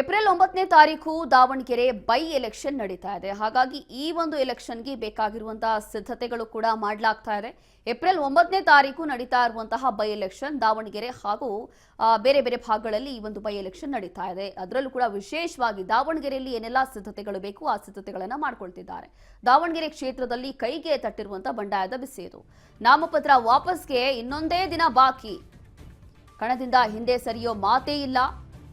April 9ನೇ ತಾರೀಕು Davanagere by election ನಡೀತಾ ಇದೆ. ಹಾಗಾಗಿ ಈ ಒಂದು ಎಲೆಕ್ಷನ್ಗೆ ಬೇಕಾಗಿರುವಂತಹ ಸಿದ್ಧತೆಗಳು ಕೂಡ ಮಾಡಲಾಗ್ತಾ ಇದೆ. ಏಪ್ರಿಲ್ 9ನೇ ತಾರೀಕು ನಡೀತಾ ಇರುವಂತಹ ಬೈ ಎಲೆಕ್ಷನ್ ದಾವಣಗೆರೆ ಹಾಗೂ ಬೇರೆ ಬೇರೆ ಭಾಗಗಳಲ್ಲಿ ಈ ಒಂದು ಬೈ ಎಲೆಕ್ಷನ್ ನಡೀತಾ ಇದೆ. ಅದರಲ್ಲೂ ಕೂಡ ವಿಶೇಷವಾಗಿ ದಾವಣಗೆರೆಯಲ್ಲಿ ಏನೆಲ್ಲ ಸಿದ್ಧತೆಗಳು ಬೇಕು ಆ ಸಿದ್ಧತೆಗಳನ್ನು ಮಾಡಿಕೊಳ್ತಿದ್ದಾರೆ. ದಾವಣಗೆರೆ ಕ್ಷೇತ್ರದಲ್ಲಿ ಕೈಗೆ ತಟ್ಟಿರುವಂತಹ ಬಂಡಾಯದ ಬಿಸಿ ಇದು. ನಾಮಪತ್ರ ವಾಪಸ್ಗೆ ಇನ್ನೊಂದೇ ದಿನ ಬಾಕಿ. ಕಣದಿಂದ ಹಿಂದೆ ಸರಿಯೋ ಮಾತೇ ಇಲ್ಲ.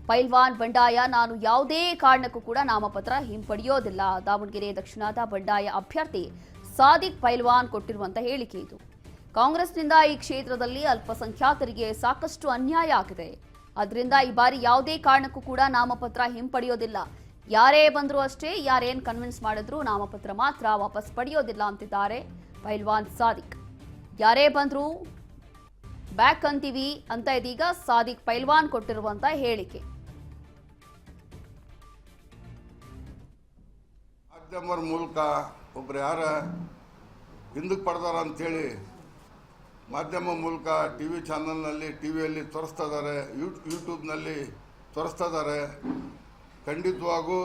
ಪೈಲ್ವಾನ್ ಬಂಡಾಯ ನಾನು ಯಾವುದೇ ಕಾರಣಕ್ಕೂ ಕೂಡ ನಾಮಪತ್ರ ಹಿಂಪಡೆಯೋದಿಲ್ಲ. ದಾವಣಗೆರೆ ದಕ್ಷಿಣದ ಬಂಡಾಯ ಅಭ್ಯರ್ಥಿ ಸಾದಿಕ್ ಪೈಲ್ವಾನ್ ಕೊಟ್ಟಿರುವಂತಹ ಹೇಳಿಕೆ ಇದು. ಕಾಂಗ್ರೆಸ್ನಿಂದ ಈ ಕ್ಷೇತ್ರದಲ್ಲಿ ಅಲ್ಪಸಂಖ್ಯಾತರಿಗೆ ಸಾಕಷ್ಟು ಅನ್ಯಾಯ ಆಗಿದೆ. ಅದರಿಂದ ಈ ಬಾರಿ ಯಾವುದೇ ಕಾರಣಕ್ಕೂ ಕೂಡ ನಾಮಪತ್ರ ಹಿಂಪಡೆಯೋದಿಲ್ಲ. ಯಾರೇ ಬಂದರೂ ಅಷ್ಟೇ, ಯಾರೇನು ಕನ್ವಿನ್ಸ್ ಮಾಡಿದ್ರು ನಾಮಪತ್ರ ಮಾತ್ರ ವಾಪಸ್ ಪಡೆಯೋದಿಲ್ಲ ಅಂತಿದ್ದಾರೆ ಪೈಲ್ವಾನ್ ಸಾದಿಕ್. ಯಾರೇ ಬಂದರೂ ಬ್ಯಾಕ್ ಅಂತೀವಿ ಅಂತ ಇದೀಗ ಸಾದಿಕ್ ಪೈಲ್ವಾನ್ ಕೊಟ್ಟಿರುವಂತಹ ಹೇಳಿಕೆ. ಮಾಧ್ಯಮರ ಮೂಲಕ ಒಬ್ರು ಯಾರ ಹಿಂದಕ್ಕೆ ಪಡೆದಾರ ಅಂಥೇಳಿ ಮಾಧ್ಯಮ ಮೂಲಕ ಟಿ ವಿ ಚಾನಲ್ನಲ್ಲಿ ಟಿ ವಿಯಲ್ಲಿ ತೋರಿಸ್ತಾ ಇದ್ದಾರೆ, ಯೂಟ್ಯೂಬ್ನಲ್ಲಿ ತೋರಿಸ್ತಾ ಇದ್ದಾರೆ. ಖಂಡಿತವಾಗೂ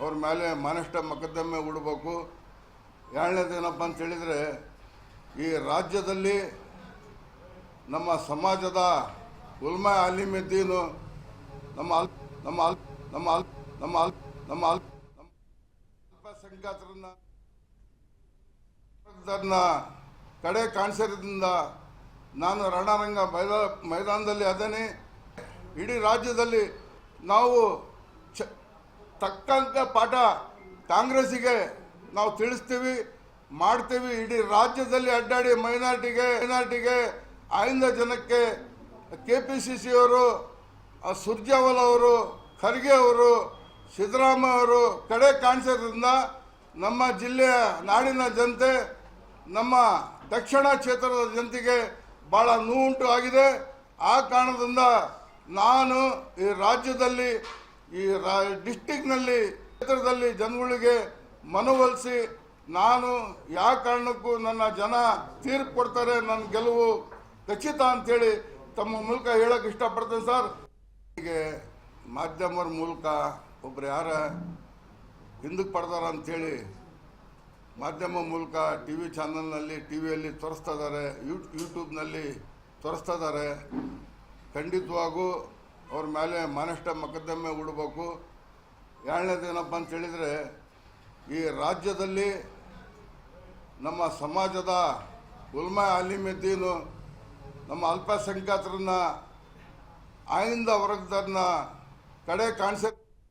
ಅವ್ರ ಮೇಲೆ ಮಾನಷ್ಟ ಮೊಕದ್ದಮೆ ಹೂಡಬೇಕು. ಎರಡನೇದೇನಪ್ಪ ಅಂತ ಹೇಳಿದರೆ, ಈ ರಾಜ್ಯದಲ್ಲಿ ನಮ್ಮ ಸಮಾಜದ ಉಲ್ಮಾ ಅಲಿಮುದ್ದೀನು ನಮ್ಮ ಅಲ್ಪಸಂಖ್ಯಾತರನ್ನ ಕಡೆ ಕಾಣಿಸಿರೋದ್ರಿಂದ ನಾನು ರಣರಂಗ ಮೈದಾನದಲ್ಲಿ ಅದೇನೆ. ಇಡೀ ರಾಜ್ಯದಲ್ಲಿ ನಾವು ತಕ್ಕಂಥ ಪಾಠ ಕಾಂಗ್ರೆಸ್ಸಿಗೆ ನಾವು ತಿಳಿಸ್ತೀವಿ, ಮಾಡ್ತೀವಿ. ಇಡೀ ರಾಜ್ಯದಲ್ಲಿ ಅಡ್ಡಾಡಿ ಮೈನಾರಿಟಿಗೆ ಆಯಿಂದ ಜನಕ್ಕೆ KPCC ಅವರು, ಸುರ್ಜೇವಾಲಾ ಅವರು, ಖರ್ಗೆ ಅವರು, ಸಿದ್ದರಾಮಯ್ಯ ಅವರು ಕಡೆ ಕಾಣಿಸೋದ್ರಿಂದ ನಮ್ಮ ಜಿಲ್ಲೆಯ ನಾಡಿನ ಜನತೆ, ನಮ್ಮ ದಕ್ಷಿಣ ಕ್ಷೇತ್ರದ ಜನತೆಗೆ ಭಾಳ ನೋವುಂಟು ಆಗಿದೆ. ಆ ಕಾರಣದಿಂದ ನಾನು ಈ ರಾಜ್ಯದಲ್ಲಿ ಈ ಡಿಸ್ಟಿಕ್ನಲ್ಲಿ ಕ್ಷೇತ್ರದಲ್ಲಿ ಜನಗಳಿಗೆ ಮನವೊಲಿಸಿ ನಾನು ಯಾವ ಕಾರಣಕ್ಕೂ ನನ್ನ ಜನ ತೀರ್ಪು ಕೊಡ್ತಾರೆ, ನನ್ನ ಗೆಲುವು ಖಚಿತ ಅಂಥೇಳಿ ತಮ್ಮ ಮೂಲಕ ಹೇಳೋಕೆ ಇಷ್ಟಪಡ್ತೇನೆ ಸರ್. ಹೀಗೆ ಮಾಧ್ಯಮರ ಮೂಲಕ ಒಬ್ರು ಯಾರ ಹಿಂದಕ್ಕೆ ಪಡೆದಾರ ಅಂಥೇಳಿ ಮಾಧ್ಯಮ ಮೂಲಕ ಟಿ ವಿ ಚಾನಲ್ನಲ್ಲಿ ಟಿ ವಿಯಲ್ಲಿ ತೋರಿಸ್ತಾ ಇದ್ದಾರೆ, ಯೂಟ್ಯೂಬ್ನಲ್ಲಿ ತೋರಿಸ್ತಾ ಇದ್ದಾರೆ. ಖಂಡಿತವಾಗೂ ಅವ್ರ ಮೇಲೆ ಮಾನಷ್ಟ ಮೊಕದ್ದಮೆ ಹೂಡಬೇಕು. ಎರಡನೇದೇನಪ್ಪ ಅಂತ ಹೇಳಿದರೆ, ಈ ರಾಜ್ಯದಲ್ಲಿ ನಮ್ಮ ಸಮಾಜದ ಉಲ್ಮಾ ಅಲಿಮುದ್ದೀನು ನಮ್ಮ ಅಲ್ಪಸಂಖ್ಯಾತರನ್ನ ಆಯಿಂದ ವರ್ಗದನ್ನ ಕಡೆ ಕಾಣಿಸ